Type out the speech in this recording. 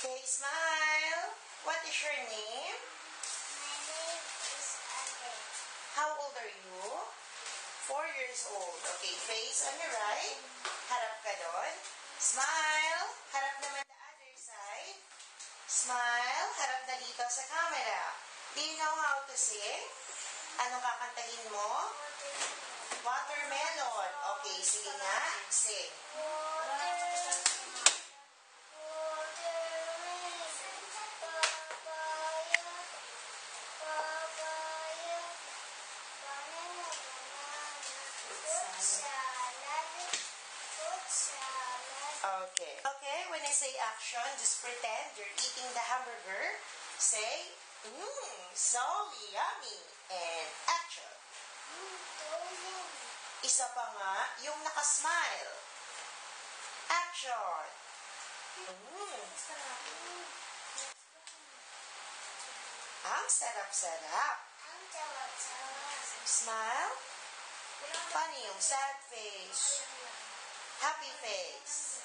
Okay, smile. What is your name? My name is Ade. How old are you? 4 years old. Okay, face on your right. Harap ka doon. Smile. Harap naman the other side. Smile. Harap na dito sa camera. Do you know how to sing? Anong kakantahin mo? Watermelon. Okay, sige nga. Sing. Okay. Okay, when I say action, just pretend you're eating the hamburger. Say, so yummy. And action. Isa pa nga, yung nakasmile. Action. Ang sarap-sarap. Smile. Paano yung sad face? Happy face.